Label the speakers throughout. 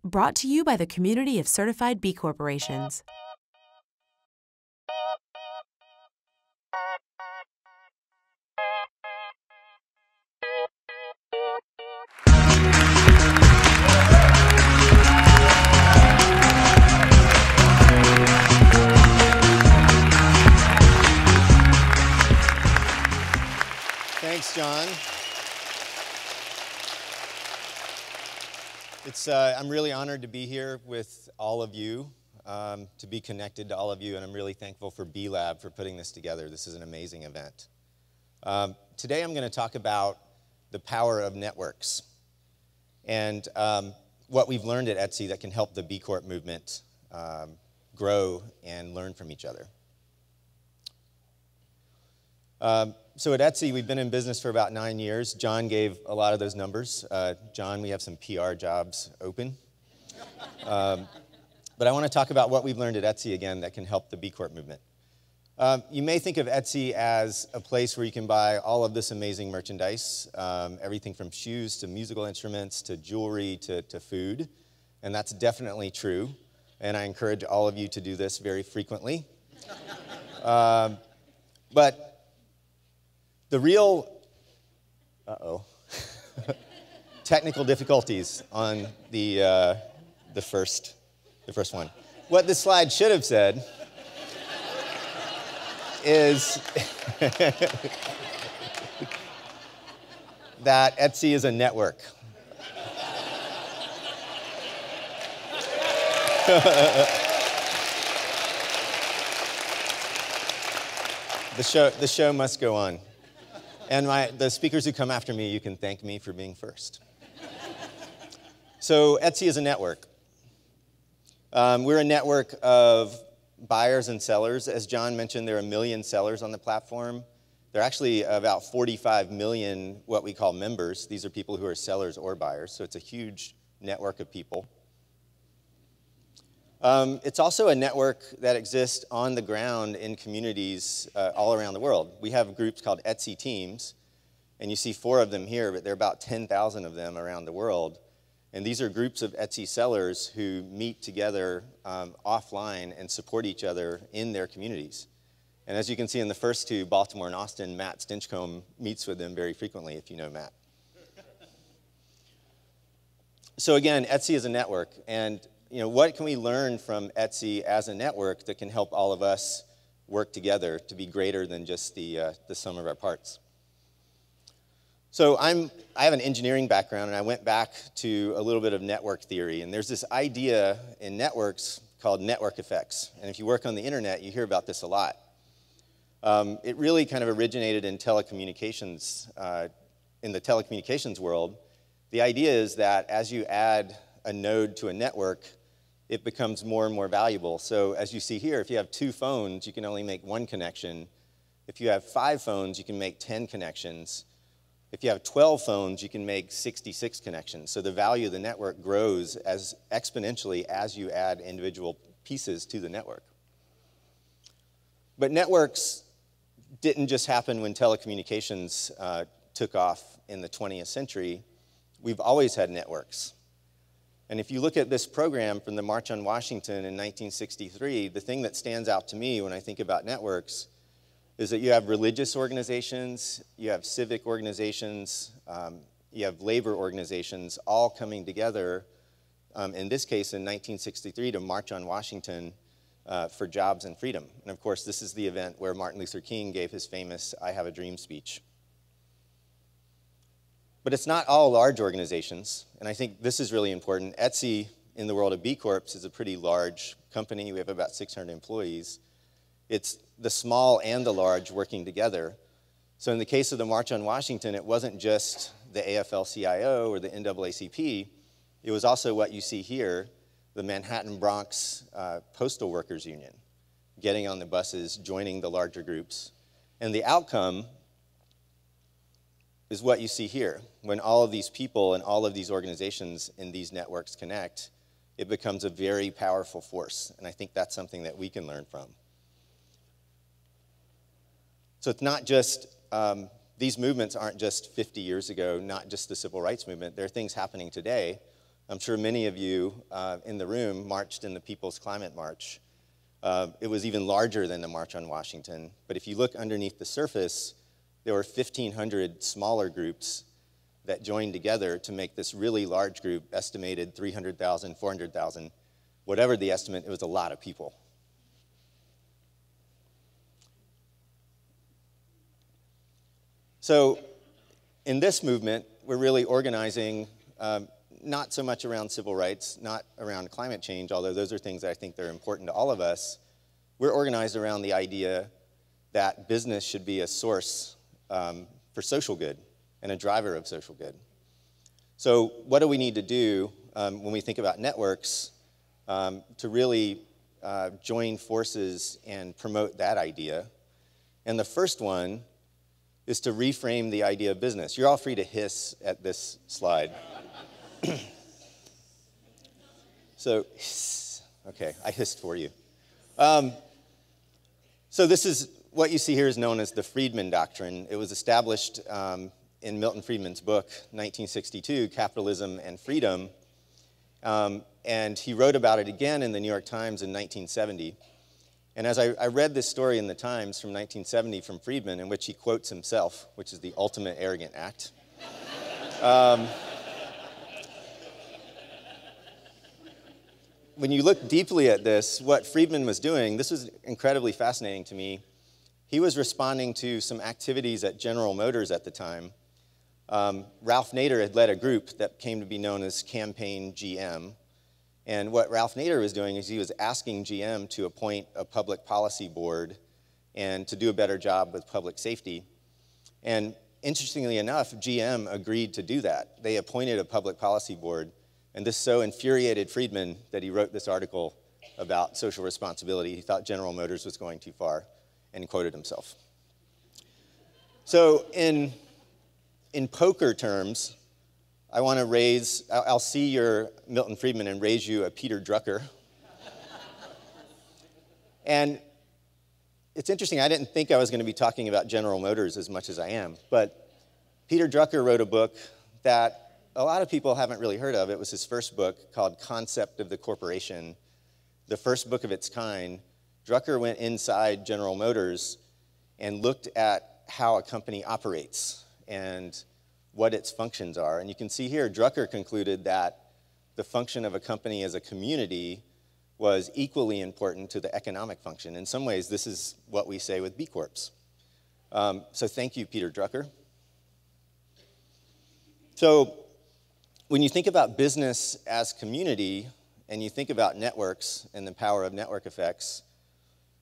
Speaker 1: Brought to you by the community of certified B corporations.
Speaker 2: Thanks, John. I'm really honored to be here with all of you, to be connected to all of you, and I'm really thankful for B Lab for putting this together. This is an amazing event. Today I'm going to talk about the power of networks and what we've learned at Etsy that can help the B Corp movement grow and learn from each other. So at Etsy, we've been in business for about 9 years. John gave a lot of those numbers. John, we have some PR jobs open. But I want to talk about what we've learned at Etsy again that can help the B Corp movement. You may think of Etsy as a place where you can buy all of this amazing merchandise, everything from shoes to musical instruments to jewelry to food. And that's definitely true. And I encourage all of you to do this very frequently. But the real, technical difficulties on the first one. What this slide should have said is that Etsy is a network. The show must go on. And the speakers who come after me, you can thank me for being first. So Etsy is a network. We're a network of buyers and sellers. As John mentioned, there are 1 million sellers on the platform. There are actually about 45 million what we call members. These are people who are sellers or buyers, so it's a huge network of people. It's also a network that exists on the ground in communities all around the world. We have groups called Etsy teams, and you see 4 of them here, but there are about 10,000 of them around the world. And these are groups of Etsy sellers who meet together offline and support each other in their communities. And as you can see in the first 2, Baltimore and Austin, Matt Stinchcomb meets with them very frequently, if you know Matt. So again, Etsy is a network, and what can we learn from Etsy as a network that can help all of us work together to be greater than just the sum of our parts? So I have an engineering background, and I went back to a little bit of network theory. And there's this idea in networks called network effects. And if you work on the internet, you hear about this a lot. It really kind of originated in telecommunications, in the telecommunications world. The idea is that as you add a node to a network, it becomes more and more valuable. So as you see here, if you have 2 phones, you can only make 1 connection. If you have 5 phones, you can make 10 connections. If you have 12 phones, you can make 66 connections. So the value of the network grows as exponentially as you add individual pieces to the network. But networks didn't just happen when telecommunications took off in the 20th century. We've always had networks. And if you look at this program from the March on Washington in 1963, the thing that stands out to me when I think about networks is that you have religious organizations, you have civic organizations, you have labor organizations all coming together, in this case in 1963, to march on Washington for jobs and freedom. And of course, this is the event where Martin Luther King gave his famous "I Have a Dream" speech. But it's not all large organizations, and I think this is really important. Etsy, in the world of B Corps, is a pretty large company. We have about 600 employees. It's the small and the large working together. So in the case of the March on Washington, it wasn't just the AFL-CIO or the NAACP. It was also what you see here, the Manhattan Bronx Postal Workers Union, getting on the buses, joining the larger groups. And the outcome is what you see here. When all of these people and all of these organizations in these networks connect, it becomes a very powerful force. And I think that's something that we can learn from. So it's not just, these movements aren't just 50 years ago, not just the civil rights movement. There are things happening today I'm sure many of you in the room marched in the People's Climate March. It was even larger than the March on Washington. But if you look underneath the surface, there were 1,500 smaller groups that joined together to make this really large group, estimated 300,000, 400,000. Whatever the estimate, it was a lot of people. So in this movement, we're really organizing not so much around civil rights, not around climate change, although those are things that I think that are important to all of us. We're organized around the idea that business should be a source for social good and a driver of social good. So what do we need to do when we think about networks to really join forces and promote that idea? And the first one is to reframe the idea of business. You're all free to hiss at this slide. So, okay, I hissed for you. So this is, what you see here is known as the Friedman Doctrine. It was established in Milton Friedman's book, 1962, Capitalism and Freedom. And he wrote about it again in the New York Times in 1970. And as I read this story in the Times from 1970 from Friedman, in which he quotes himself, which is the ultimate arrogant act, when you look deeply at this, what Friedman was doing, this was incredibly fascinating to me. He was responding to some activities at General Motors at the time. Ralph Nader had led a group that came to be known as Campaign GM. And what Ralph Nader was doing is he was asking GM to appoint a public policy board and to do a better job with public safety. And interestingly enough, GM agreed to do that. They appointed a public policy board, and this so infuriated Friedman that he wrote this article about social responsibility. He thought General Motors was going too far, and he quoted himself. So in poker terms, I want to raise, I'll see your Milton Friedman and raise you a Peter Drucker. And it's interesting, I didn't think I was going to be talking about General Motors as much as I am, but Peter Drucker wrote a book that a lot of people haven't really heard of. It was his first book called Concept of the Corporation, the first book of its kind. Drucker went inside General Motors and looked at how a company operates and what its functions are. And you can see here, Drucker concluded that the function of a company as a community was equally important to the economic function. In some ways, this is what we say with B Corps. So thank you, Peter Drucker. So when you think about business as community, and you think about networks and the power of network effects,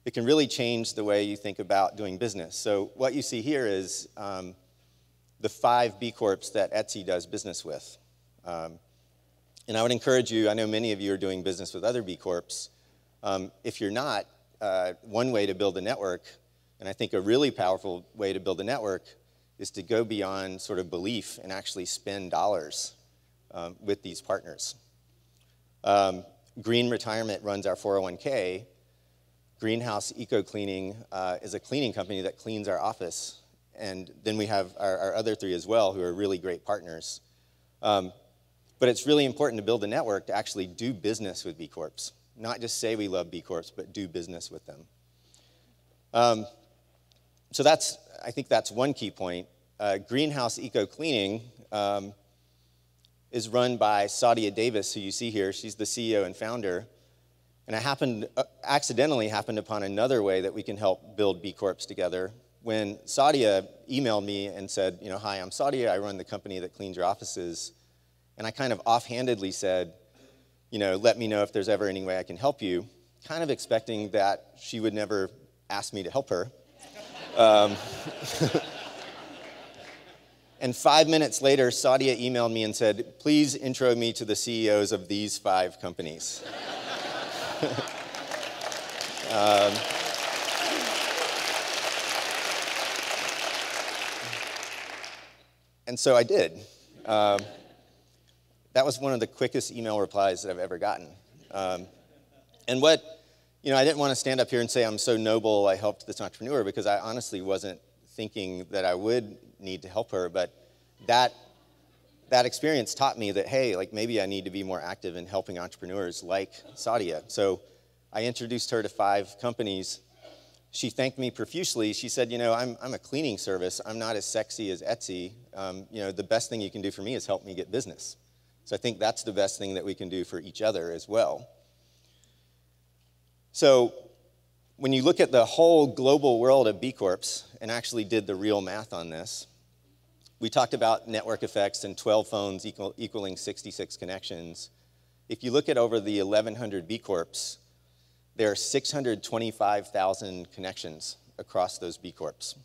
Speaker 2: it can really change the way you think about doing business. So what you see here is the 5 B Corps that Etsy does business with. And I would encourage you, I know many of you are doing business with other B Corps. If you're not, one way to build a network, and I think a really powerful way to build a network, is to go beyond sort of belief and actually spend dollars with these partners. Green Retirement runs our 401k. Greenhouse Eco Cleaning is a cleaning company that cleans our office. And then we have our other 3 as well, who are really great partners. But it's really important to build a network to actually do business with B Corps. Not just say we love B Corps, but do business with them. So I think that's one key point. Greenhouse Eco Cleaning is run by Sadia Davis, who you see here. She's the CEO and founder. And I accidentally happened upon another way that we can help build B Corps together. When Sadia emailed me and said, hi, I'm Sadia, I run the company that cleans your offices. And I kind of offhandedly said, let me know if there's ever any way I can help you, kind of expecting that she would never ask me to help her. And 5 minutes later, Sadia emailed me and said, please intro me to the CEOs of these 5 companies. And so I did. That was one of the quickest email replies that I've ever gotten. And I didn't want to stand up here and say I'm so noble I helped this entrepreneur, because I honestly wasn't thinking that I would need to help her, but that that experience taught me that, hey, like maybe I need to be more active in helping entrepreneurs like Sadia. So I introduced her to 5 companies. She thanked me profusely. She said, you know, I'm a cleaning service. I'm not as sexy as Etsy. You know, the best thing you can do for me is help me get business. So I think that's the best thing that we can do for each other as well. So when you look at the whole global world of B Corps and actually did the real math on this, we talked about network effects and 12 phones equaling 66 connections. If you look at over the 1,100 B Corps, there are 625,000 connections across those B Corps.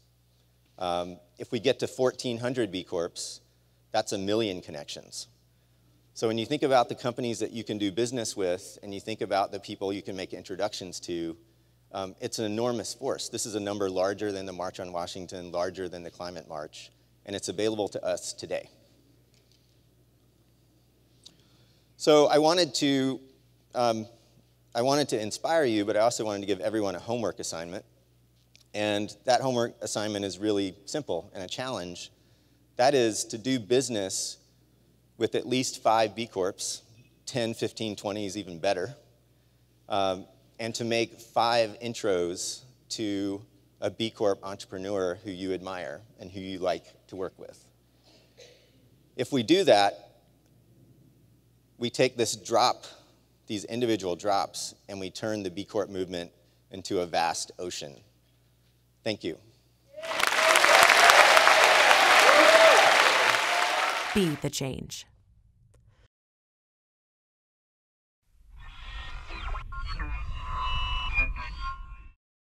Speaker 2: If we get to 1,400 B Corps, that's 1 million connections. So when you think about the companies that you can do business with and you think about the people you can make introductions to, it's an enormous force. This is a number larger than the March on Washington, larger than the Climate March, and it's available to us today. So I wanted to inspire you, but I also wanted to give everyone a homework assignment. And that homework assignment is really simple and a challenge. That is to do business with at least 5 B Corps, 10, 15, 20 is even better, and to make 5 intros to a B Corp entrepreneur who you admire and who you like to work with. If we do that, we take this drop, these individual drops, and we turn the B Corp movement into a vast ocean. Thank you.
Speaker 1: Be the change.